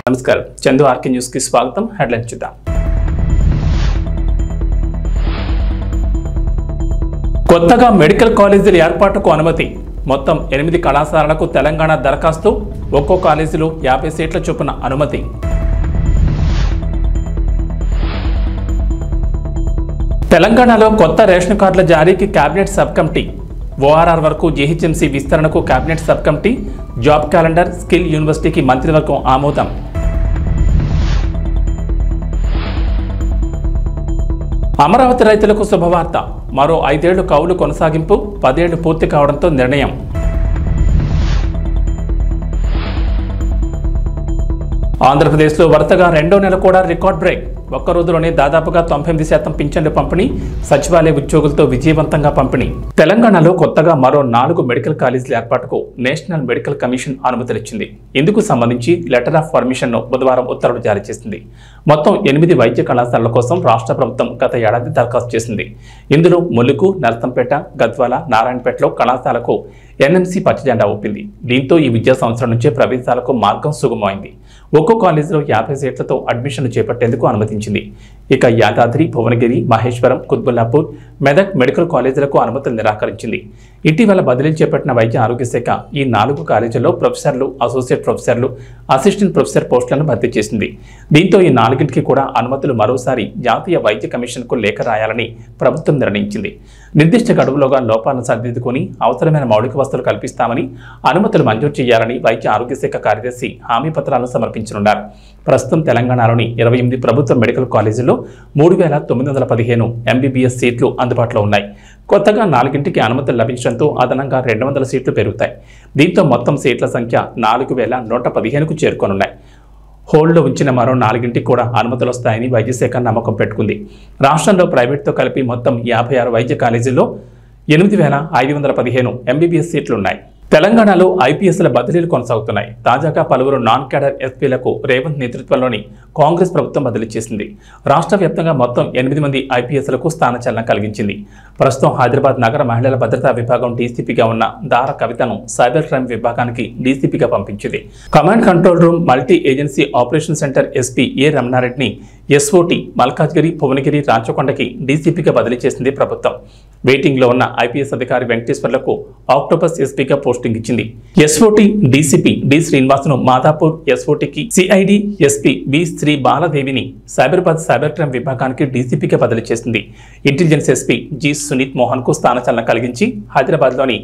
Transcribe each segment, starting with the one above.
నమస్కారం, Chandu RK news కి స్వాగతం. హెడ్లైన్స్ చూద్దాం. కొత్తగా మెడికల్ కాలేజీల ఏర్పాటుకు అనుమతి. మొత్తం 8 కళాశాలలకు తెలంగాణ దరఖాస్తు. ఒక్కో కాలేజీలో 50 సీట్ల చొప్పున అనుమతి. తెలంగాణలో కొత్త రేషన్ కార్డుల జారీకి కేబినెట్ సబ్ కమిటీ. ఓఆర్ఆర్ వరకు జీహెచ్ఎంసీ విస్తరణకు cabinet sub committee. Job calendar, skill యూనివర్సిటీకి మంత్రివర్గం ఆమోదం. అమరావతి రైతులకు శుభవార్త. మరో 5 ఏళ్లు కౌలు కొనసాగింపు. 10 ఏళ్లు పూర్తి కావడంతో నిర్ణయం. ఆంధ్రప్రదేశ్లో వరుసగా 2వ నెల కూడా రికార్డ్ బ్రేక్. ఒక్క రోజులోనే దాదాపుగా 98% పింఛన్లు పంపిణీ. సచివాలయ ఉద్యోగులతో విజయవంతంగా పంపిణీ. తెలంగాణలో కొత్తగా మరో 4 మెడికల్ కాలేజీల ఏర్పాటుకు నేషనల్ మెడికల్ కమిషన్ అనుమతులిచ్చింది. ఇందుకు సంబంధించి లెటర్ ఆఫ్ పర్మిషన్ను బుధవారం ఉత్తర్వులు జారీ చేసింది. మొత్తం 8 వైద్య కళాశాలల కోసం రాష్ట్ర ప్రభుత్వం గత ఏడాది దరఖాస్తు చేసింది. ఇందులో ములుగు, నర్సంపేట, గద్వాల, నారాయణపేటలో కళాశాలకు ఎన్ఎంసీ పచ్చజెండా ఊపింది. దీంతో ఈ విద్యా సంవత్సరం నుంచే ప్రవేశాలకు మార్గం సుగమమైంది. ఒక్కో కాలేజీలో 50 సీట్లతో అడ్మిషన్లు చేపట్టేందుకు అనుమతించింది. ఇక యాదాద్రి, భువనగిరి, మహేశ్వరం, కుత్బుల్లాపూర్, మెదక్ మెడికల్ కాలేజీలకు అనుమతులు నిరాకరించింది. ఇటీవల బదిలీలు చేపట్టిన వైద్య ఆరోగ్య శాఖ ఈ 4 కాలేజీల్లో ప్రొఫెసర్లు, అసోసియేట్ ప్రొఫెసర్లు, అసిస్టెంట్ ప్రొఫెసర్ పోస్టులను భర్తీ చేసింది. దీంతో ఈ 4కి కూడా అనుమతులు మరోసారి జాతీయ వైద్య కమిషన్కు లేఖ రాయాలని ప్రభుత్వం నిర్ణయించింది. నిర్దిష్ట గడువులోగా లోపాలను సరిదిద్దుకొని అవసరమైన మౌలిక వసతులు కల్పిస్తామని, అనుమతులు మంజూరు చేయాలని వైద్య ఆరోగ్య శాఖ కార్యదర్శి హామీ పత్రాలను సమర్పించనున్నారు. ప్రస్తుతం తెలంగాణలోని 28 ప్రభుత్వ మెడికల్ కాలేజీల్లో 3,915 ఎంబీబీఎస్ సీట్లు అందుబాటులో ఉన్నాయి. కొత్తగా 4కి అనుమతులు లభించడంతో అదనంగా 200 సీట్లు పెరుగుతాయి. దీంతో మొత్తం సీట్ల సంఖ్య 4,115కు చేరుకోనున్నాయి. హోల్డ్లో ఉంచిన మరో 4కి కూడా అనుమతులు వస్తాయని వైద్యశాఖ నమ్మకం పెట్టుకుంది. రాష్ట్రంలో ప్రైవేట్తో కలిపి మొత్తం 56 వైద్య కాలేజీల్లో 8,515 ఎంబీబీఎస్ సీట్లున్నాయి. తెలంగాణలో ఐపీఎస్ల బదిలీలు కొనసాగుతున్నాయి. తాజాగా పలువురు నాన్ క్యాడర్ ఎస్పీలకు రేవంత్ నేతృత్వంలోని కాంగ్రెస్ ప్రభుత్వం బదిలీ చేసింది. రాష్ట్ర వ్యాప్తంగా మొత్తం 8 మంది ఐపీఎస్లకు స్థానచలనం కలిగించింది. ప్రస్తుతం హైదరాబాద్ నగర మహిళల భద్రతా విభాగం డీసీపీగా ఉన్న దార కవితను సైబర్ క్రైమ్ విభాగానికి డీసీపీగా పంపించింది. Command control room multi agency operation centre SP A రమణారెడ్డిని ఎస్ఓటీ మల్కాజ్గిరి, భువనగిరి, రాచకొండకి డీసీపీగా బదిలీ చేసింది ప్రభుత్వం. వెయిటింగ్ లో ఉన్న ఐపీఎస్ అధికారి వెంకటేశ్వర్లకు ఆక్టోపస్ ఎస్పీగా పోస్టింగ్ ఇచ్చింది. ఎస్ఓటీ డీసీపీ డి శ్రీనివాస్ను మాదాపూర్ ఎస్ఓటీకి, సిఐడి ఎస్పీ బి శ్రీ బాలదేవిని సైబరాబాద్ సైబర్ క్రైమ్ విభాగానికి డీసీపీగా బదిలీ చేసింది. Intelligence SP G Suneet Mohan కు స్థానచలనం కలిగించి హైదరాబాద్లోని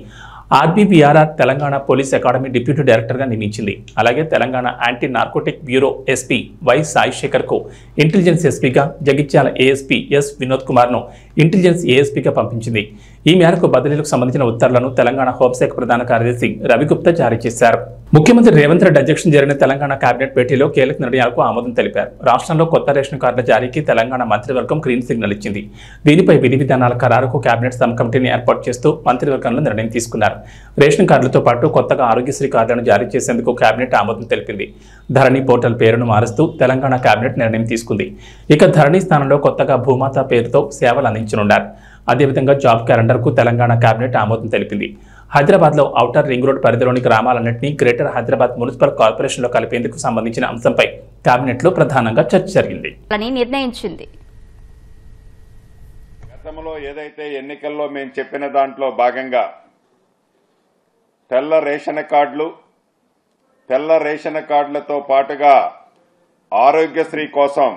RBBRR Telangana police academy deputy డైరెక్టర్గా నియమించింది. అలాగే Telangana anti narcotic bureau SP Y Sai శేఖర్కు ఇంటెలిజెన్స్ ఎస్పీగా, జగిత్యాల ఏఎస్పీ ఎస్ వినోద్ కుమార్ను ఇంటెలిజెన్స్ ఏఎస్పీగా పంపించింది. ఈ మేరకు బదిలీలకు సంబంధించిన ఉత్తర్వులను తెలంగాణ హోంశాఖ ప్రధాన కార్యదర్శి రవిగుప్తా జారీ చేశారు. ముఖ్యమంత్రి రేవంత్ రెడ్డి అధ్యక్షతన జరిగిన తెలంగాణ కేబినెట్ భేటీలో కీలక నిర్ణయాలకు ఆమోదం తెలిపారు. రాష్ట్రంలో కొత్త రేషన్ కార్డుల జారీకి తెలంగాణ మంత్రివర్గం గ్రీన్ సిగ్నల్ ఇచ్చింది. దీనిపై విధి విధానాల ఖరారుకు కేబినెట్ సబ్ కమిటీని ఏర్పాటు చేస్తూ మంత్రివర్గంలో నిర్ణయం తీసుకున్నారు. రేషన్ కార్డులతో పాటు కొత్తగా ఆరోగ్యశ్రీ కార్డులను జారీ చేసేందుకు కేబినెట్ ఆమోదం తెలిపింది. ధరణి పోర్టల్ పేరును మారుస్తూ తెలంగాణ కేబినెట్ నిర్ణయం తీసుకుంది. ఇక ధరణి స్థానంలో కొత్తగా భూమాత పేరుతో సేవలు అందించనున్నారు. అదేవిధంగా జాబ్ క్యాలెండర్కు తెలంగాణ కేబినెట్ ఆమోదం తెలిపింది. హైదరాబాద్లో ఔటర్ రింగ్ రోడ్ పరిధిలోని గ్రామాలన్నింటినీ గ్రేటర్ హైదరాబాద్ మున్సిపల్ కార్పొరేషన్లో కలిపేందుకు సంబంధించిన అంశంపై కేబినెట్లో ప్రధానంగా చర్చ జరిగింది. నిర్ణయించింది. గతంలో ఏదైతే ఎన్నికల్లో మేము చెప్పిన దాంట్లో భాగంగా తెల్ల రేషన్ కార్డులతో పాటుగా ఆరోగ్యశ్రీ కోసం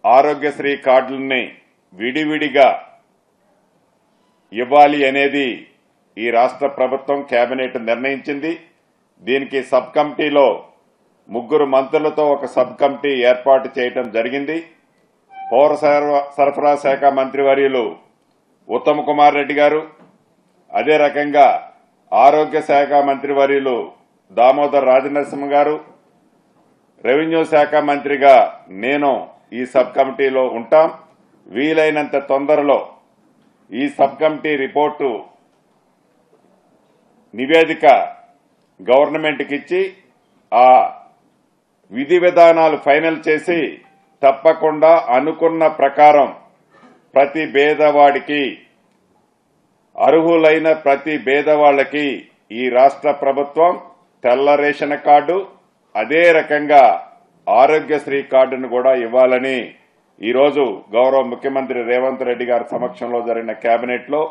ఆరోగ్యశ్రీ కార్డులని విడివిడిగా ఇవ్వాలి అనేది ఈ రాష్ట్ర ప్రభుత్వం కేబినెట్ నిర్ణయించింది. దీనికి సబ్ కమిటీలో 3 మంత్రులతో ఒక సబ్ కమిటీ ఏర్పాటు చేయడం జరిగింది. పౌర సరఫరా శాఖ మంత్రివర్యులు ఉత్తమ్ కుమార్ రెడ్డి గారు, అదే రకంగా ఆరోగ్య శాఖ మంత్రివర్యులు దామోదర్ రాజనరసింహ గారు, రెవెన్యూ శాఖ మంత్రిగా నేను ఈ సబ్ కమిటీలో ఉంటాం. వీలైనంత తొందరలో ఈ సబ్ కమిటీ రిపోర్టు నివేదిక గవర్నమెంట్కి ఇచ్చి ఆ విధి విధానాలు ఫైనల్ చేసి తప్పకుండా అనుకున్న ప్రకారం ప్రతి పేదవాడికి, అర్హులైన ప్రతి పేదవాళ్లకి ఈ రాష్ట్ర ప్రభుత్వం తెల్ల రేషన్ కార్డు, అదే రకంగా ఆరోగ్యశ్రీ కార్డును కూడా ఇవ్వాలని ఈరోజు గౌరవ ముఖ్యమంత్రి రేవంత్ రెడ్డి గారి సమక్షంలో జరిగిన కేబినెట్ లో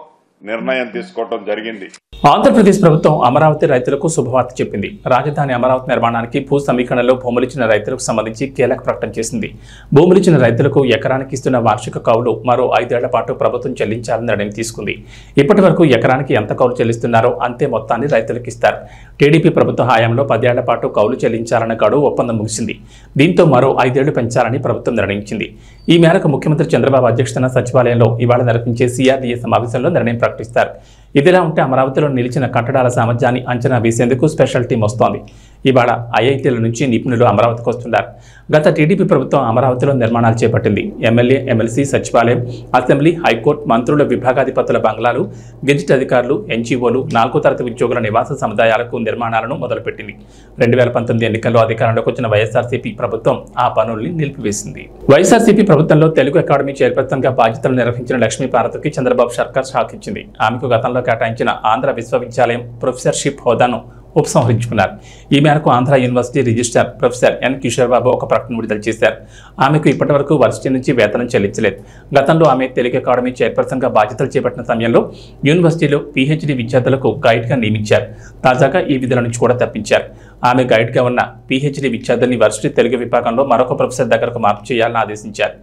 నిర్ణయం తీసుకోవడం జరిగింది. ఆంధ్రప్రదేశ్ ప్రభుత్వం అమరావతి రైతులకు శుభవార్త చెప్పింది. రాజధాని అమరావతి నిర్మాణానికి భూ సమీకరణలో భూములిచ్చిన రైతులకు సంబంధించి కీలక ప్రకటన చేసింది. భూములిచ్చిన రైతులకు ఎకరానికి ఇస్తున్న వార్షిక కౌలు మరో 5 ఏళ్ల పాటు ప్రభుత్వం చెల్లించాలని నిర్ణయం తీసుకుంది. ఇప్పటి వరకు ఎకరానికి ఎంత కౌలు చెల్లిస్తున్నారో అంతే మొత్తాన్ని రైతులకు ఇస్తారు. టీడీపీ ప్రభుత్వ హయాంలో 10 ఏళ్ల పాటు కౌలు చెల్లించాలన్న గడువు ఒప్పందం ముగిసింది. దీంతో మరో 5 ఏళ్లు పెంచాలని ప్రభుత్వం నిర్ణయించింది. ఈ మేరకు ముఖ్యమంత్రి చంద్రబాబు అధ్యక్షతన సచివాలయంలో ఇవాళ నిర్వహించే సిఆర్డీఏ సమావేశంలో నిర్ణయం ప్రకటిస్తారు. ఇదిలా ఉంటే అమరావతిలో నిలిచిన కట్టడాల సామర్థ్యాన్ని అంచనా వేసేందుకు స్పెషల్ టీం వస్తోంది. ఇవాళ ఐఐటీల నుంచి నిపుణులు అమరావతికి వస్తున్నారు. గత టీడీపీ ప్రభుత్వం అమరావతిలో నిర్మాణాలు చేపట్టింది. ఎమ్మెల్యే, ఎమ్మెల్సీ, సచివాలయం, అసెంబ్లీ, హైకోర్టు, మంత్రుల విభాగాధిపతుల బంగ్లాలు, గెజిట్ అధికారులు, ఎన్జీఓలు, 4వ తరగతి ఉద్యోగుల నివాస సముదాయాలకు నిర్మాణాలను మొదలుపెట్టింది. 2019 ఎన్నికల్లో అధికారంలోకి వచ్చిన వైఎస్ఆర్సీపీ ప్రభుత్వం ఆ పనుల్ని నిలిపివేసింది. వైఎస్ఆర్సీపీ ప్రభుత్వంలో తెలుగు అకాడమీ చైర్పర్సన్ గా బాధ్యతలు నిర్వహించిన లక్ష్మీపార్వతికి చంద్రబాబు సర్కార్ షాక్ ఇచ్చింది. ఆమెకు గతంలో కేటాయించిన ఆంధ్ర విశ్వవిద్యాలయం ప్రొఫెసర్షిప్ హోదాను ఉపసంహరించుకున్నారు. ఈ మేరకు Andhra university registrar professor N Kishore Babu ఒక ప్రకటన విడుదల చేశారు. ఆమెకు ఇప్పటివరకు వర్సిటీ నుంచి వేతనం చెల్లించలేదు. గతంలో ఆమె తెలుగు అకాడమీ చైర్పర్సన్ గా బాధ్యతలు చేపట్టిన సమయంలో యూనివర్సిటీలో పీహెచ్డీ విద్యార్థులకు గైడ్గా నియమించారు. తాజాగా ఈ విధుల నుంచి కూడా తప్పించారు. ఆమె గైడ్గా ఉన్న పీహెచ్డీ విద్యార్థుల్ని వర్సిటీ తెలుగు విభాగంలో మరొక ప్రొఫెసర్ దగ్గరకు మార్పు చేయాలని ఆదేశించారు.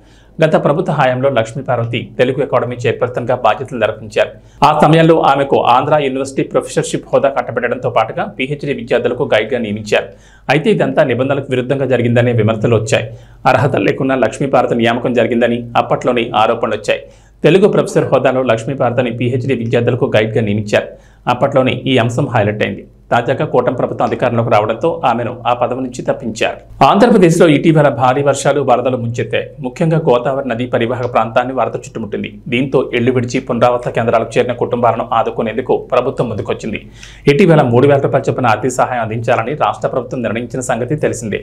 గత ప్రభుత్వ హయాంలో లక్ష్మీపార్వతి తెలుగు అకాడమీ చైర్పర్సన్ గా బాధ్యతలు నిర్వహించారు. ఆ సమయంలో ఆమెకు ఆంధ్ర యూనివర్సిటీ ప్రొఫెసర్షిప్ హోదా కట్టబెట్టడంతో పాటుగా పీహెచ్డీ విద్యార్థులకు గైడ్గా నియమించారు. అయితే ఇదంతా నిబంధనలకు విరుద్ధంగా జరిగిందనే విమర్శలు వచ్చాయి. అర్హత లేకుండా లక్ష్మీపార్వతి నియామకం జరిగిందని అప్పట్లోనే ఆరోపణలు వచ్చాయి. తెలుగు ప్రొఫెసర్ హోదాలో లక్ష్మీపార్వతిని పీహెచ్డీ విద్యార్థులకు గైడ్గా నియమించారు. అప్పట్లోనే ఈ అంశం హైలైట్ అయింది. తాజాగా కూటమి ప్రభుత్వం అధికారంలోకి రావడంతో ఆమెను ఆ పదవి నుంచి తప్పించారు. ఆంధ్రప్రదేశ్లో ఇటీవల భారీ వర్షాలు, వరదలు ముంచెత్తాయి. ముఖ్యంగా గోదావరి నదీ పరివాహక ప్రాంతాన్ని వరద చుట్టుముట్టింది. దీంతో ఇళ్లు విడిచి పునరావాస కేంద్రాలకు చేరిన కుటుంబాలను ఆదుకునేందుకు ప్రభుత్వం ముందుకొచ్చింది. ఇటీవల 3,000 రూపాయల చొప్పున ఆర్థిక సహాయం అందించాలని రాష్ట్ర ప్రభుత్వం నిర్ణయించిన సంగతి తెలిసిందే.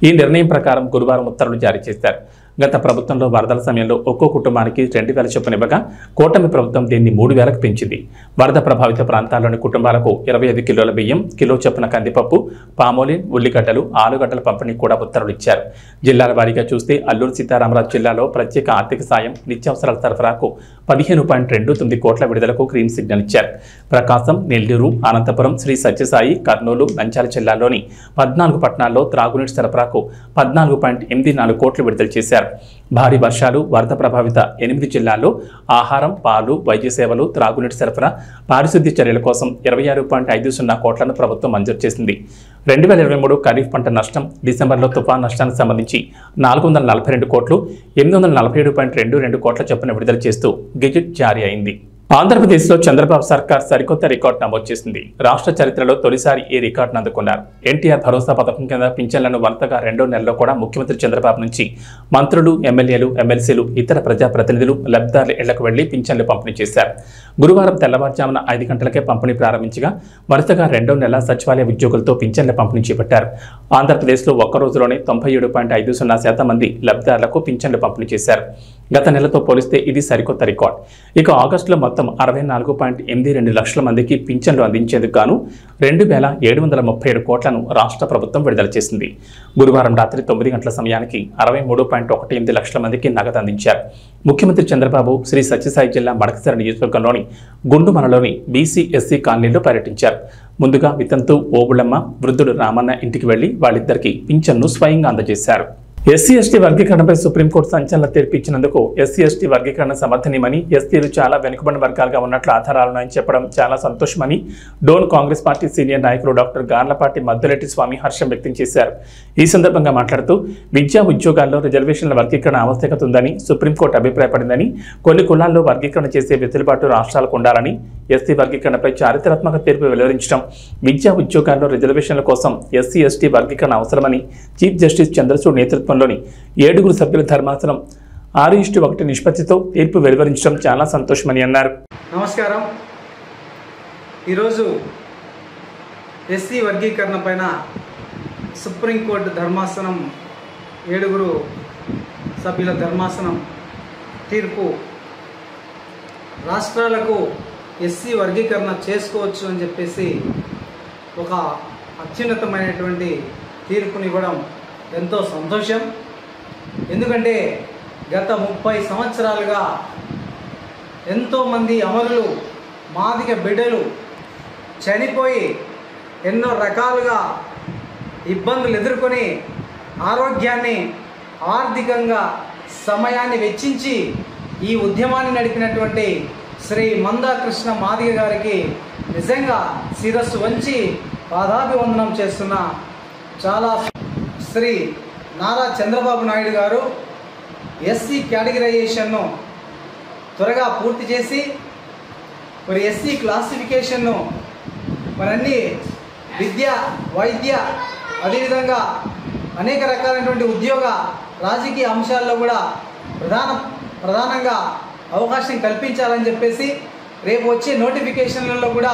ఈ నిర్ణయం ప్రకారం గురువారం ఉత్తర్వులు జారీ చేశారు. గత ప్రభుత్వంలో వరదల సమయంలో ఒక్కో కుటుంబానికి 2,000 చొప్పున ఇవ్వగా కూటమి ప్రభుత్వం దీన్ని 3,000కు పెంచింది. వరద ప్రభావిత ప్రాంతాల్లోని కుటుంబాలకు 25 కిలోల బియ్యం, కిలో చొప్పున కందిపప్పు, పామోలిన్, ఉల్లిగడ్డలు, ఆలుగడ్డల పంపిణీ కూడా ఉత్తర్వులు ఇచ్చారు. జిల్లాల వారీగా చూస్తే అల్లూరు సీతారామరాజు జిల్లాలో ప్రత్యేక ఆర్థిక సాయం, నిత్యావసరాల సరఫరాకు 15.29 కోట్ల విడుదలకు గ్రీన్ సిగ్నల్ ఇచ్చారు. ప్రకాశం, నెల్లూరు, అనంతపురం, శ్రీ సత్యసాయి, కర్నూలు, నంద్యాల జిల్లాల్లోని 14 పట్టణాల్లో త్రాగునీటి సరఫరాకు 14.84 కోట్లు విడుదల చేశారు. భారీ వర్షాలు, వరద ప్రభావిత 8 జిల్లాల్లో ఆహారం, పాలు, వైద్య సేవలు, త్రాగునీటి సరఫరా, పారిశుద్ధ్య చర్యల కోసం 26.50 కోట్లను ప్రభుత్వం మంజూరు చేసింది. 2023 ఖరీఫ్ పంట నష్టం, డిసెంబర్లో తుఫాన్ నష్టానికి సంబంధించి 442 కోట్లు, 847.22 కోట్ల చొప్పున విడుదల చేస్తూ గెజిట్ జారీ అయింది. ఆంధ్రప్రదేశ్లో చంద్రబాబు సర్కార్ సరికొత్త రికార్డు నమోదు చేసింది. రాష్ట్ర చరిత్రలో తొలిసారి ఈ రికార్డును అందుకున్నారు. ఎన్టీఆర్ భరోసా పథకం కింద పింఛన్లను వరుసగా 2వ నెలలో కూడా ముఖ్యమంత్రి చంద్రబాబు నుంచి మంత్రులు, ఎమ్మెల్యేలు, ఎమ్మెల్సీలు, ఇతర ప్రజాప్రతినిధులు లబ్ధిదారుల ఇళ్లకు వెళ్లి పింఛన్లు పంపిణీ చేశారు. గురువారం తెల్లవారుజామున 5 గంటలకే పంపిణీ ప్రారంభించగా వరుసగా 2వ నెల సచివాలయ ఉద్యోగులతో పింఛన్ల పంపిణీ చేపట్టారు. ఆంధ్రప్రదేశ్లో ఒక్క రోజులోనే 97.50% మంది లబ్ధిదారులకు పింఛన్లు పంపిణీ చేశారు. గత నెలతో పోలిస్తే ఇది సరికొత్త రికార్డు. ఇక ఆగస్టులో మొత్తం 64.82 లక్షల మందికి పింఛన్లు అందించేందుకు గాను 2,737 కోట్లను రాష్ట్ర ప్రభుత్వం విడుదల చేసింది. గురువారం రాత్రి 9 గంటల సమయానికి 63.18 లక్షల మందికి నగదు అందించారు. ముఖ్యమంత్రి చంద్రబాబు శ్రీ సత్యసాయి జిల్లా మడకసిర నియోజకవర్గంలోని గుండుమనలోని బీసీ, ఎస్సీ కాలనీలో పర్యటించారు. ముందుగా వితంతు ఓబుళమ్మ, వృద్ధుడు రామన్న ఇంటికి వెళ్లి వాళ్ళిద్దరికీ పింఛన్ను స్వయంగా అందజేశారు. ఎస్సీ ఎస్టీ వర్గీకరణపై సుప్రీంకోర్టు సంచలన తీర్పు ఇచ్చినందుకు ఎస్సీ ఎస్టీ వర్గీకరణ సమర్థనీయమని, ఎస్టీలు చాలా వెనుకబడిన వర్గాలుగా ఉన్నట్లు ఆధారాలున్నాయని చెప్పడం చాలా సంతోషమని డోన్ కాంగ్రెస్ పార్టీ సీనియర్ నాయకులు డాక్టర్ గార్లపాటి మద్దులెట్టి స్వామి హర్షం వ్యక్తం చేశారు. ఈ సందర్భంగా మాట్లాడుతూ విద్యా ఉద్యోగాల్లో రిజర్వేషన్ల వర్గీకరణ ఆవశ్యకత ఉందని సుప్రీంకోర్టు అభిప్రాయపడిందని, కొన్ని కులాల్లో వర్గీకరణ చేసే వెసులుబాటు రాష్ట్రాలకు ఉండాలని, ఎస్సీ వర్గీకరణపై చారిత్రాత్మక తీర్పు వెలువరించడం, విద్యా ఉద్యోగాల్లో రిజర్వేషన్ల కోసం ఎస్సీ ఎస్టీ వర్గీకరణ అవసరమని చీఫ్ జస్టిస్ చంద్రచూడ్ నేతృత్వంలోని 7 సభ్యుల ధర్మాసనం 6:1 నిష్పత్తితో తీర్పు వెలువరించడం చాలా సంతోషమని అన్నారు. నమస్కారం. ఈరోజు ఎస్సీ వర్గీకరణ పైన సుప్రీంకోర్టు ధర్మాసనం 7 సభ్యుల ధర్మాసనం తీర్పు రాష్ట్రాలకు ఎస్సీ వర్గీకరణ చేసుకోవచ్చు అని చెప్పేసి ఒక అత్యున్నతమైనటువంటి తీర్పునివ్వడం ఎంతో సంతోషం. ఎందుకంటే గత 30 సంవత్సరాలుగా ఎంతోమంది అమరులు, మాదిగ బిడ్డలు చనిపోయి ఎన్నో రకాలుగా ఇబ్బందులు ఎదుర్కొని ఆరోగ్యాన్ని, ఆర్థికంగా సమయాన్ని వెచ్చించి ఈ ఉద్యమాన్ని నడిపినటువంటి శ్రీ మందాకృష్ణ మాదిగ గారికి నిజంగా శిరస్సు వంచి పాదాభివందనం చేస్తున్న చాలా శ్రీ నారా చంద్రబాబు నాయుడు గారు ఎస్సీ కేటగిరైజేషన్ను త్వరగా పూర్తి చేసి మరి ఎస్సీ క్లాసిఫికేషన్ను మరన్నీ విద్య, వైద్య, అదేవిధంగా అనేక రకాలైనటువంటి ఉద్యోగ, రాజకీయ అంశాల్లో కూడా ప్రధానంగా అవకాశం కల్పించాలని చెప్పేసి రేపు వచ్చే నోటిఫికేషన్లలో కూడా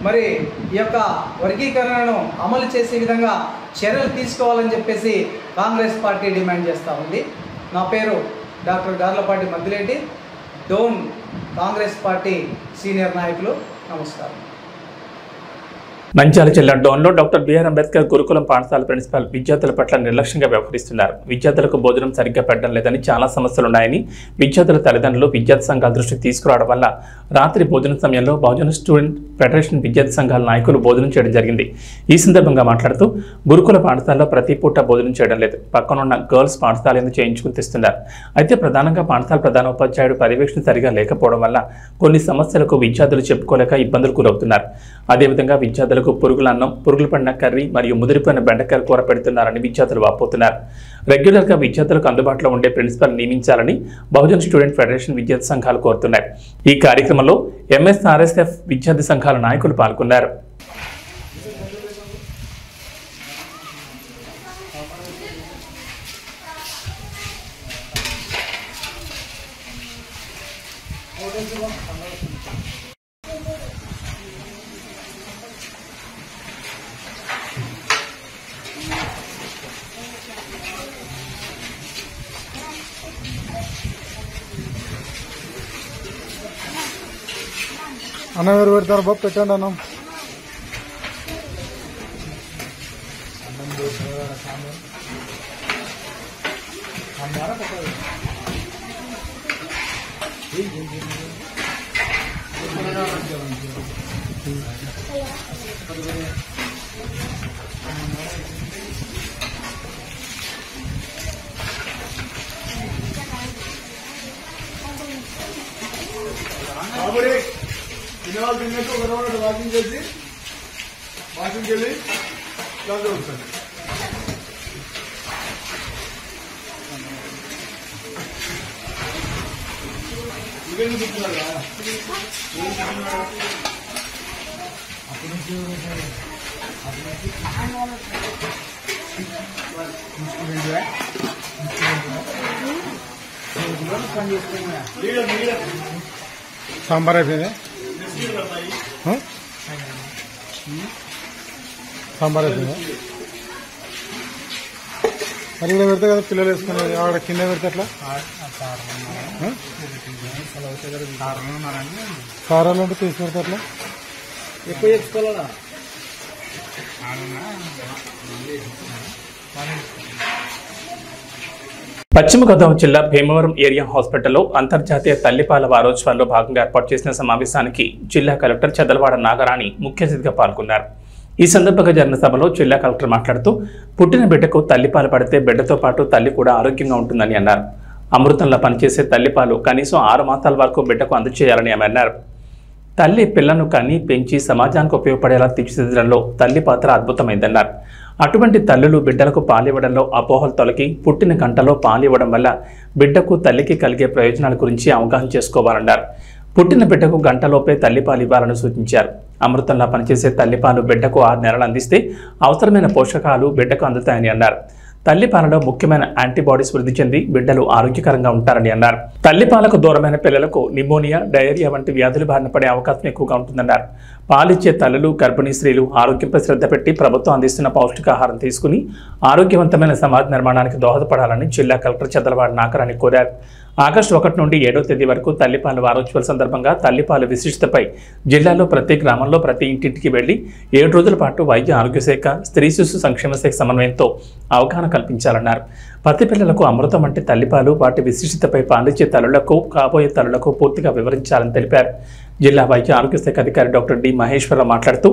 మరి ఈ యొక్క వర్గీకరణను అమలు చేసే విధంగా చర్యలు తీసుకోవాలని చెప్పేసి కాంగ్రెస్ పార్టీ డిమాండ్ చేస్తూ ఉంది. నా పేరు doctor Garlapati Maddireddy, Dhone Congress party senior నాయకులు. నమస్కారం. నంద్యాల జిల్లా డోన్లో డాక్టర్ బిఆర్ అంబేద్కర్ గురుకులం పాఠశాల ప్రిన్సిపాల్ విద్యార్థుల పట్ల నిర్లక్ష్యంగా వ్యవహరిస్తున్నారు. విద్యార్థులకు భోజనం సరిగ్గా పెట్టడం లేదని చాలా సమస్యలున్నాయని విద్యార్థుల తల్లిదండ్రులు విద్యార్థి సంఘాల దృష్టికి తీసుకురావడం వల్ల రాత్రి భోజన సమయంలో బహుజన స్టూడెంట్ ఫెడరేషన్ విద్యార్థి సంఘాల నాయకులు భోజనం చేయడం జరిగింది. ఈ సందర్భంగా మాట్లాడుతూ గురుకుల పాఠశాలలో ప్రతి పూట భోజనం చేయడం లేదు, పక్కనున్న గర్ల్స్ పాఠశాలను చేయించుకుని తెస్తున్నారు. అయితే ప్రధానంగా పాఠశాల ప్రధాన ఉపాధ్యాయుడు పర్యవేక్షణ సరిగా లేకపోవడం వల్ల కొన్ని సమస్యలకు విద్యార్థులు చెప్పుకోలేక ఇబ్బందులు గురవుతున్నారు. అదేవిధంగా విద్యార్థులకు పురుగుల అన్నం, పురుగులు పడిన కర్రీ మరియు ముదిరిపోయిన బెండకాయ కూర పెడుతున్నారని విద్యార్థులు వాపోతున్నారు. రెగ్యులర్గా విద్యార్థులకు అందుబాటులో ఉండే ప్రిన్సిపల్ నియమించాలని బహుజన్ స్టూడెంట్ ఫెడరేషన్ విద్యార్థి సంఘాలు కోరుతున్నాయి. ఈ కార్యక్రమంలో ఎంఎస్ఆర్ఎస్ఎఫ్ విద్యార్థి సంఘాల నాయకులు పాల్గొన్నారు. అన్నం ఎవరు పెడతారు బాబు? పెట్టండి అన్నం. తినేవాళ్ళు తిన్నట్టు ఒక రోజు వాకింగ్ చేసి వాకింగ్కి వెళ్ళి దాంట్లో ఉంటాను. ఇవన్నీ చెప్తున్నారా? అప్పటి నుంచి సాంబార్ అయిపోయింది. సాంబార్ అయిపోయింది. మరి ఇక్కడ పెడితే కదా పిల్లలు వేసుకునేది, ఆడ కింద పెడితే అట్లా కారాలు అంటే తీసి పెడితే అట్లా ఎక్కువ చేసుకోవాలా? పశ్చిమ గోదావరి జిల్లా భీమవరం ఏరియా హాస్పిటల్లో అంతర్జాతీయ తల్లిపాల వారోత్సవాల్లో భాగంగా ఏర్పాటు చేసిన సమావేశానికి జిల్లా కలెక్టర్ చెదలవాడ నాగరాణి ముఖ్య అతిథిగా పాల్గొన్నారు. ఈ సందర్భంగా జరిగిన సభలో జిల్లా కలెక్టర్ మాట్లాడుతూ పుట్టిన బిడ్డకు తల్లిపాలు పడితే బిడ్డతో పాటు తల్లి కూడా ఆరోగ్యంగా ఉంటుందని అన్నారు. అమృతంలో పనిచేసే తల్లిపాలు కనీసం 6 మాసాల వరకు బిడ్డకు అందజేయాలని ఆమె అన్నారు. తల్లి పిల్లను కని పెంచి సమాజానికి ఉపయోగపడేలా తీర్చిదిద్దడంలో తల్లి పాత్ర అద్భుతమైందన్నారు. అటువంటి తల్లులు బిడ్డలకు పాలివ్వడంలో అపోహలు తొలగి పుట్టిన గంటలో పాలివ్వడం వల్ల బిడ్డకు తల్లికి కలిగే ప్రయోజనాల గురించి అవగాహన చేసుకోవాలన్నారు. పుట్టిన బిడ్డకు గంటలోపే తల్లిపాలు ఇవ్వాలని సూచించారు. అమృతంలా పనిచేసే తల్లిపాలు బిడ్డకు 6 నెలలు అందిస్తే అవసరమైన పోషకాలు బిడ్డకు అందుతాయని అన్నారు. తల్లిపాలలో ముఖ్యమైన యాంటీబాడీస్ వృద్ధి చెంది బిడ్డలు ఆరోగ్యకరంగా ఉంటారని అన్నారు. తల్లిపాలకు దూరమైన పిల్లలకు నిమోనియా, డయేరియా వంటి వ్యాధులు బారిన పడే అవకాశం ఎక్కువగా ఉంటుందన్నారు. పాలిచ్చే తల్లులు, గర్భిణీ స్త్రీలు ఆరోగ్యంపై శ్రద్ధ పెట్టి ప్రభుత్వం అందిస్తున్న పౌష్టికాహారం తీసుకుని ఆరోగ్యవంతమైన సమాజ నిర్మాణానికి దోహదపడాలని జిల్లా కలెక్టర్ చదలవాడ నాగరాణి కోరారు. ఆగస్టు 1 నుండి 7వ తేదీ వరకు తల్లిపాలు వారోత్సవాల సందర్భంగా తల్లిపాలు విశిష్టతపై జిల్లాలో ప్రతి గ్రామంలో ప్రతి ఇంటింటికి వెళ్లి 7 రోజుల పాటు వైద్య ఆరోగ్య శాఖ, స్త్రీ శిశు సంక్షేమ శాఖ సమన్వయంతో అవగాహన కల్పించాలన్నారు. పత్తి పిల్లలకు అమృతం అంటే తల్లిపాలు, వాటి విశిష్టతపై పాలిచ్చే తల్లులకు, కాబోయే తల్లులకు పూర్తిగా వివరించాలని తెలిపారు. జిల్లా వైద్య ఆరోగ్య శాఖ అధికారి డాక్టర్ డి మహేశ్వరరావు మాట్లాడుతూ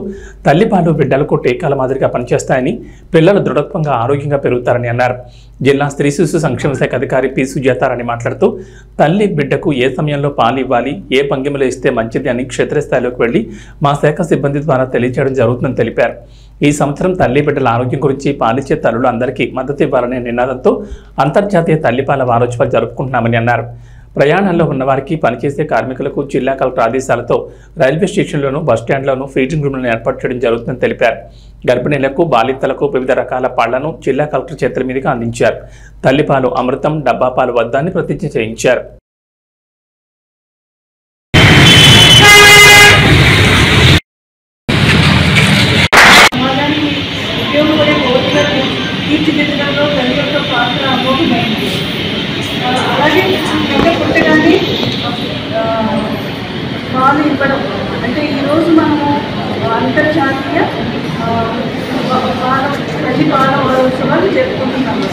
తల్లిపాలు బిడ్డలకు టీకాల మాదిరిగా పనిచేస్తాయని, పిల్లలు దృఢత్వంగా ఆరోగ్యంగా పెరుగుతారని అన్నారు. జిల్లా స్త్రీ శిశు సంక్షేమ శాఖ అధికారి పి సుజాతారాణి మాట్లాడుతూ తల్లి బిడ్డకు ఏ సమయంలో పాలు ఇవ్వాలి, ఏ భంగిమలో ఇస్తే మంచిది అని క్షేత్రస్థాయిలోకి వెళ్లి మా శాఖ సిబ్బంది ద్వారా తెలియజేయడం జరుగుతుందని తెలిపారు. ఈ సంవత్సరం తల్లి బిడ్డల ఆరోగ్యం గురించి పాలిచ్చే తల్లులు అందరికీ మద్దతు ఇవ్వాలనే నినాదంతో అంతర్జాతీయ తల్లిపాల వారోత్సవాలు జరుపుకుంటున్నామని అన్నారు. ప్రయాణాల్లో ఉన్నవారికి, పనిచేసే కార్మికులకు జిల్లా కలెక్టర్ ఆదేశాలతో రైల్వే స్టేషన్లోనూ, బస్టాండ్లోనూ ఫీడింగ్ రూమ్లను ఏర్పాటు చేయడం జరుగుతుందని తెలిపారు. గర్భిణీలకు, బాలింతలకు వివిధ రకాల పళ్లను జిల్లా కలెక్టర్ చేతుల మీదుగా అందించారు. తల్లిపాలు అమృతం, డబ్బా పాలు వద్దని ప్రతిజ్ఞ చేయించారు. అలాగే బిడ్డ పుట్టగానే పాలు ఇవ్వడం అంటే ఈరోజు మనము అంతర్జాతీయ తల్లి పాల వారోత్సవాలు జరుపుకుంటున్నాము.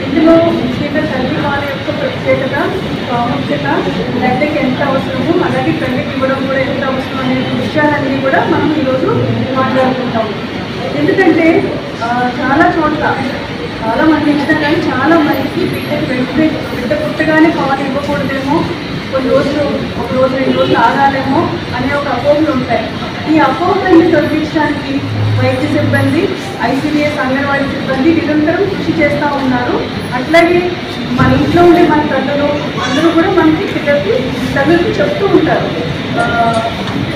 ఇందులో ముఖ్యంగా తల్లి పాల యొక్క ప్రత్యేకత, ప్రాముఖ్యత, బిడ్డకి ఎంత అవసరమో అలాగే తల్లికి ఇవ్వడం కూడా ఎంత అవసరం అనే విషయాలన్నీ కూడా మనం ఈరోజు మాట్లాడుకుంటాము. ఎందుకంటే చాలా చోట్ల చాలా మంది ఇచ్చినా కానీ చాలా మందికి బిడ్డ పుట్టగానే పాలు ఇవ్వకూడదేమో, కొన్ని రోజులు, 1 రోజు 2 రోజులు ఆగాలేమో అనే ఒక అపోహలు ఉంటాయి. ఈ అపోహలన్నీ తొలగించడానికి వైద్య సిబ్బంది, ICDS అంగన్వాడీ సిబ్బంది నిరంతరం కృషి చేస్తూ ఉన్నారు. అట్లాగే మన ఇంట్లో ఉండే మన తల్లులు అందరూ కూడా మనకి తల్లులకి చెప్తూ ఉంటారు.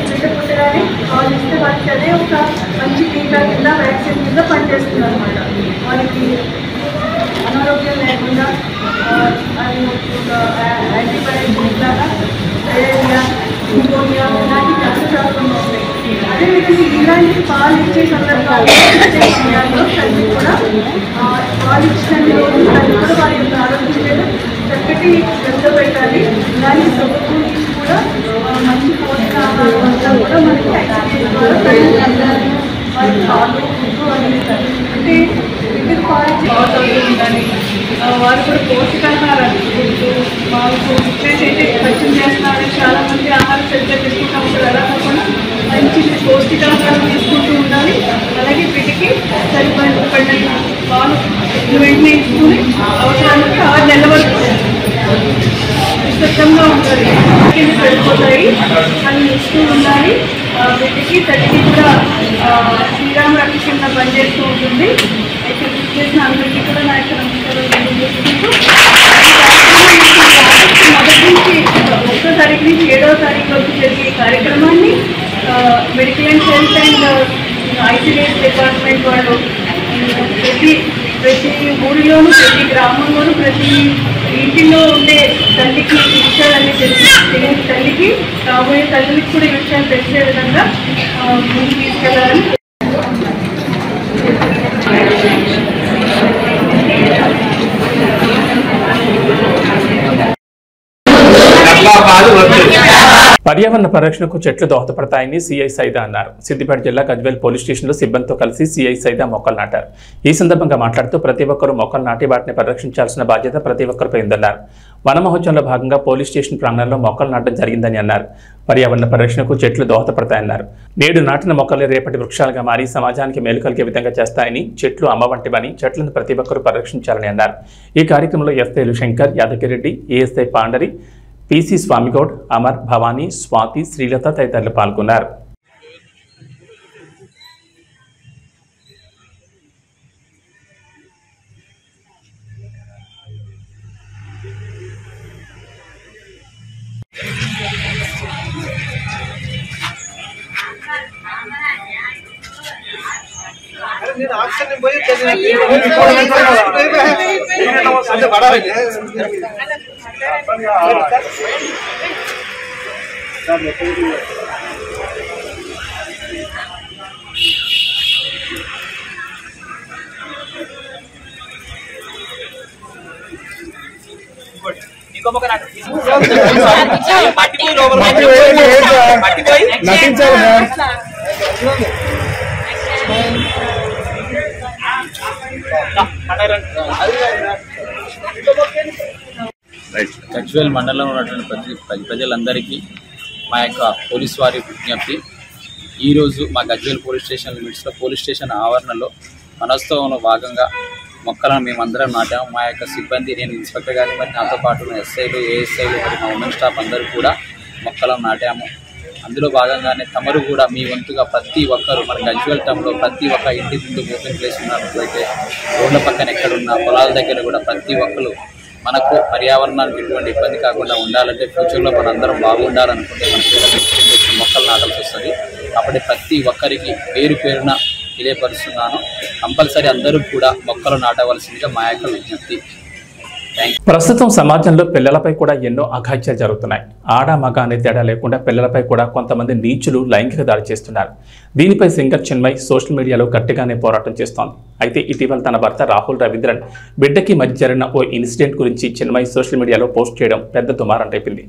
బిడ్డ పుట్టగానే పాలు ఇస్తే వారికి అదే ఒక మంచి టీకా కింద, వ్యాక్సిన్ కింద పనిచేస్తుంది అనమాట. వాళ్ళకి అనారోగ్యం లేకుండా అది ఒక యాంటీబయాటిక్ లాగా డయేరియా, న్యూమోనియా ఇలాంటి క్యాన్సర్ రాకుండా ఉంటాయి. అదేవిధంగా ఇలాంటి పాలు ఇచ్చే సందర్భాల్లో, సమయాల్లో తల్లి కూడా పాలు ఇచ్చిన రోజు తల్లి కూడా వారి యొక్క ఆరోగ్యం మీద చక్కటి శ్రద్ధ పెట్టాలి. దాని ప్రభుత్వం నుంచి కూడా మంచి పోషకాహారం అంతా కూడా మనకి ICDS ద్వారా తల్లి అందాలని వారి పాలు, ఫుడ్ అందిస్తారు. అంటే బిడ్డకు పాలు అవుతూ ఉండాలి. వారు కూడా పోషకాహారాలు, ఫుడ్, పాలు అయితే పరిచయం చేస్తున్నారని చాలామంది ఆహారం సరిగ్గా తీసుకుంటూ ఉంటారు. అలా కాకుండా మంచి పౌష్టికాహారం తీసుకుంటూ ఉండాలి. అలాగే బిడ్డకి సరిపడిన పాలు వెంటనే ఇచ్చుకుని అవసరానికి 6 నెలల వరకు సిద్ధంగా ఉండాలి. సరిపోతాయి అని ఇస్తూ ఉండాలి. బిడ్డకి తల్లికి కూడా శ్రీరామ రక్ష కింద పనిచేస్తూ ఉంటుంది. అయితే చేసిన అందరికీ కూడా నా యొక్క నమస్కారాలు తెలియజేసుకుంటూ మొదటి నుంచి 1వ తారీఖు నుంచి 7వ తారీఖు వరకు జరిగే కార్యక్రమాన్ని medical and health and ICDS department వాళ్ళు ప్రతి ఊరిలోనూ, ప్రతి గ్రామంలోనూ, ప్రతి ఇంటిలో ఉండే తల్లికి ఈ విషయాలన్నీ తెలియని తల్లికి, రాబోయే తల్లికి కూడా ఈ విషయాలు తెలిసే విధంగా ముందుకు తీసుకెళ్లాలని. పర్యావరణ పరిరక్షణకు చెట్లు దోహదపడతాయని సిఐ సైదా అన్నారు. సిద్దిపేట జిల్లా గజ్వేల్ పోలీస్ స్టేషన్లో సిబ్బందితో కలిసి సిఐ సైదా మొక్కలు నాటారు. ఈ సందర్భంగా మాట్లాడుతూ ప్రతి ఒక్కరూ మొక్కలు నాటి వాటిని పరిరక్షించాల్సిన బాధ్యత ప్రతి ఒక్కరిపై ఉందన్నారు. వన మహోత్సవంలో భాగంగా పోలీస్ స్టేషన్ ప్రాంగణంలో మొక్కలు నాటడం జరిగిందని అన్నారు. పర్యావరణ పరిరక్షణకు చెట్లు దోహదపడతాయన్నారు. నేడు నాటిన మొక్కలు రేపటి వృక్షాలుగా మారి సమాజానికి మేలు కలిగే విధంగా చేస్తాయని, చెట్లు అమ్మ వంటివని, చెట్లను ప్రతి ఒక్కరూ పరిరక్షించాలని అన్నారు. ఈ కార్యక్రమంలో ఎస్ఐలు శంకర్, యాదగిరెడ్డి, ఏఎస్ఐ పాండరి, PC స్వామిగౌడ్, అమర్, భవానీ, స్వాతి, శ్రీలత తదితరులు పాల్గొన్నారు. గజ్వేల్ మండలంలో ఉన్నటువంటి ప్రజలందరికీ మా యొక్క పోలీసు వారి విజ్ఞప్తి. ఈరోజు మా గజ్వేల్ పోలీస్ స్టేషన్ లిమిట్స్లో పోలీస్ స్టేషన్ ఆవరణలో మనోత్సవంలో భాగంగా మొక్కలను మేమందరం నాటాము. మా యొక్క సిబ్బంది, నేను ఇన్స్పెక్టర్ గారిని, మరి నాతో పాటు ఎస్ఐలు, ఏఎస్ఐలు, మరి మా ఉమెన్ స్టాఫ్ అందరూ కూడా మొక్కలను నాటాము. అందులో భాగంగానే తమరు కూడా మీ వంతుగా ప్రతి ఒక్కరు మన గజ్వేల్ టౌన్లో ప్రతి ఒక్క ఇంటి ముందు ఓపెన్ ప్లేస్ ఉన్నట్లయితే రోడ్ల పక్కన ఎక్కడున్న పొలాల దగ్గర కూడా ప్రతి ఒక్కరు మనకు పర్యావరణానికి ఎటువంటి ఇబ్బంది కాకుండా ఉండాలంటే ఫ్యూచర్లో మనందరం బాగుండాలనుకుంటే మన పిల్లలు మొక్కలు నాటాల్సి వస్తుంది. కాబట్టి ప్రతి ఒక్కరికి పేరు పేరున తెలియపరుస్తున్నాను. కంపల్సరీ అందరూ కూడా మొక్కలు నాటవలసిందిగా మా యొక్క విజ్ఞప్తి. ప్రస్తుతం సమాజంలో పిల్లలపై కూడా ఎన్నో అఘాయిత్యాలు జరుగుతున్నాయి. ఆడ మగ అనే తేడా లేకుండా పిల్లలపై కూడా కొంతమంది నీచులు లైంగిక దాడి చేస్తున్నారు. దీనిపై సింగర్ చిన్మయ్ సోషల్ మీడియాలో గట్టిగానే పోరాటం చేస్తోంది. అయితే ఇటీవల తన భర్త రాహుల్ రవీంద్రన్ బిడ్డకి మధ్య జరిగిన ఓ ఇన్సిడెంట్ గురించి చిన్మయ్ సోషల్ మీడియాలో పోస్ట్ చేయడం పెద్ద దుమారం రేపింది.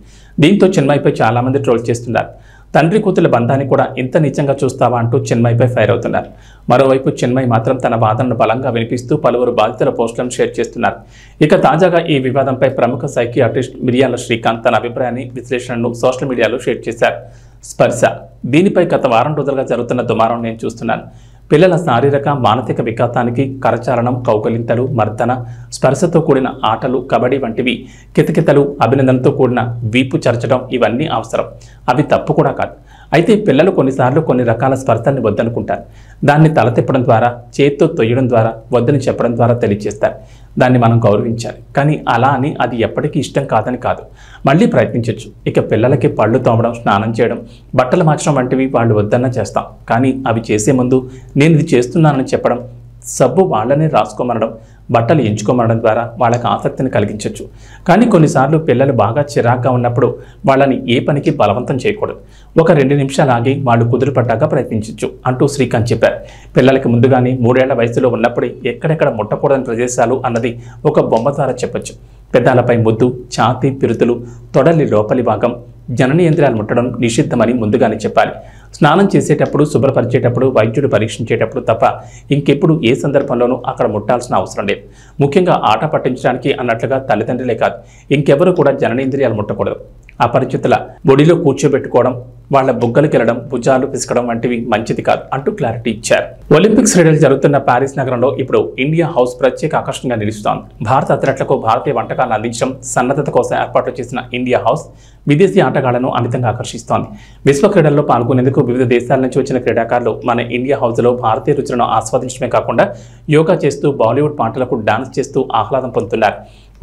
దీంతో చిన్మయ్పై చాలా మంది ట్రోల్ చేస్తున్నారు. తండ్రి కూతుల బంధాన్ని కూడా ఇంత నీచంగా చూస్తావా అంటూ చిన్మయ్పై ఫైర్ అవుతున్నారు. మరోవైపు చిన్మయ్ మాత్రం తన వాదనను బలంగా వినిపిస్తూ పలువురు బాధితుల పోస్టులను షేర్ చేస్తున్నారు. ఇక తాజాగా ఈ వివాదంపై ప్రముఖ సైకియాట్రిస్ట్ మిరియాల శ్రీకాంత్ తన అభిప్రాయాన్ని, విశ్లేషణను సోషల్ మీడియాలో షేర్ చేశారు. స్పర్శ, దీనిపై గత వారం రోజులుగా జరుగుతున్న దుమారం నేను చూస్తున్నాను. పిల్లల శారీరక మానసిక వికాసానికి కరచాలనం, కౌకలింతలు, మర్దన, స్పర్శతో కూడిన ఆటలు, కబడ్డీ వంటివి, కితకితలు, అభినందనతో కూడిన వీపు చరచడం ఇవన్నీ అవసరం. అవి తప్పు కూడా కాదు. అయితే పిల్లలు కొన్నిసార్లు కొన్ని రకాల స్పర్శల్ని వద్దనుకుంటారు. దాన్ని తల తిప్పడం ద్వారా, చేత్తో తొయ్యడం ద్వారా, వద్దని చెప్పడం ద్వారా తెలియజేస్తారు. దాన్ని మనం గౌరవించాలి. కానీ అలా అని అది ఎప్పటికీ ఇష్టం కాదని కాదు, మళ్ళీ ప్రయత్నించవచ్చు. ఇక పిల్లలకి పళ్ళు తోమడం, స్నానం చేయడం, బట్టలు మార్చడం వంటివి వాళ్ళు వద్దన్నా చేస్తాం. కానీ అవి చేసే ముందు నేను ఇది చేస్తున్నానని చెప్పడం, సబ్బు వాళ్ళనే రాసుకోమనడం, బట్టలు ఎంచుకోమనడం ద్వారా వాళ్ళకి ఆసక్తిని కలిగించవచ్చు. కానీ కొన్నిసార్లు పిల్లలు బాగా చిరాగ్గా ఉన్నప్పుడు వాళ్ళని ఏ పనికి బలవంతం చేయకూడదు. ఒక 2 నిమిషాలు ఆగి వాళ్ళు కుదురుపడ్డాక ప్రయత్నించవచ్చు అంటూ శ్రీకాంత్ చెప్పారు. పిల్లలకి ముందుగానే 3 ఏళ్ల వయసులో ఉన్నప్పుడే ఎక్కడెక్కడ ముట్టకూడని ప్రదేశాలు అన్నది ఒక బొమ్మ ద్వారా చెప్పొచ్చు. పెదాలపై ముద్దు, ఛాతీ, పిరుతులు, తొడలి లోపలి భాగం, జననేంద్రియాలు ముట్టడం నిషిద్ధమని ముందుగానే చెప్పాలి. స్నానం చేసేటప్పుడు, శుభ్రపరిచేటప్పుడు, వైద్యుడు పరీక్షించేటప్పుడు తప్ప ఇంకెప్పుడు ఏ సందర్భంలోనూ అక్కడ ముట్టాల్సిన అవసరం లేదు. ముఖ్యంగా ఆట పట్టించడానికి అన్నట్లుగా తల్లిదండ్రులే కాదు, ఇంకెవరు కూడా జననేంద్రియాలు ముట్టకూడదు. అపరిచితుల బొడిలో కూర్చోబెట్టుకోవడం, వాళ్ల బుగ్గలు కెలడం, భుజాలు పిసకడం వంటివి మంచిది కాదు అంటూ క్లారిటీ ఇచ్చారు. ఒలింపిక్స్ క్రీడలు జరుగుతున్న ప్యారిస్ నగరంలో ఇప్పుడు ఇండియా హౌస్ ప్రత్యేక ఆకర్షణగా నిలుస్తోంది. భారత అథ్లెట్లకు భారతీయ వంటకాలను అందించడం, సన్నద్ధత కోసం ఏర్పాటు చేసిన ఇండియా హౌస్ విదేశీ ఆటగాళ్లను అమితంగా ఆకర్షిస్తోంది. విశ్వ క్రీడల్లో పాల్గొనేందుకు వివిధ దేశాల నుంచి వచ్చిన క్రీడాకారులు మన ఇండియా హౌస్లో భారతీయ రుచులను ఆస్వాదించడమే కాకుండా యోగా చేస్తూ, బాలీవుడ్ పాటలకు డాన్స్ చేస్తూ ఆహ్లాదం పొందుతున్నారు.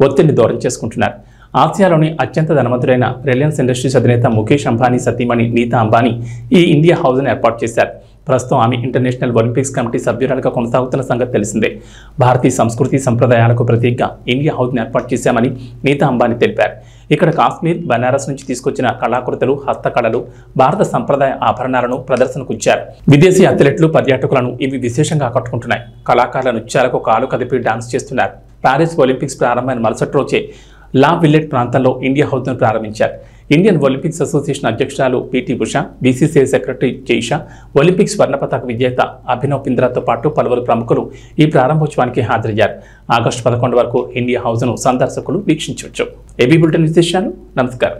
ఒత్తిడిని దూరం చేసుకుంటున్నారు. ఆసియాలోని అత్యంత ధనవంతుడైన రిలయన్స్ ఇండస్ట్రీస్ అధినేత ముఖేష్ అంబానీ సతీమణి నీతా అంబానీ ఈ ఇండియా హౌస్ను ఏర్పాటు చేశారు. ప్రస్తుతం ఆమె ఇంటర్నేషనల్ ఒలింపిక్స్ కమిటీ సభ్యురాలుగా కొనసాగుతున్న సంగతి తెలిసిందే. భారతీయ సంస్కృతి సంప్రదాయాలకు ప్రతీకగా ఇండియా హౌస్ను ఏర్పాటు చేశామని నీతా అంబానీ తెలిపారు. ఇక్కడ కాశ్మీర్, బనారస్ నుంచి తీసుకొచ్చిన కళాకృతులు, హస్తకళలు, భారత సంప్రదాయ ఆభరణాలను ప్రదర్శనకు ఇచ్చారు. విదేశీ అథ్లెట్లు, పర్యాటకులను ఇవి విశేషంగా ఆకట్టుకుంటున్నాయి. కళాకారుల నృత్యాలకు కాలు కదిపి డాన్స్ చేస్తున్నారు. ప్యారిస్ ఒలింపిక్స్ ప్రారంభమైన మరుసటి రోజే లా విల్లెట్ ప్రాంతంలో ఇండియా హౌస్ను ప్రారంభించారు. ఇండియన్ ఒలింపిక్స్ అసోసియేషన్ అధ్యక్షురాలు PT Usha, BCCI secretary Jay Shah, Olympics స్వర్ణ పతక విజేత అభినవ్ బింద్రాతో పాటు పలువురు ప్రముఖులు ఈ ప్రారంభోత్సవానికి హాజరయ్యారు. ఆగస్టు 11 వరకు ఇండియా హౌస్ను సందర్శకులు వీక్షించవచ్చు. ఏబీ బులెటిన్ విశేషాలు. నమస్కారం.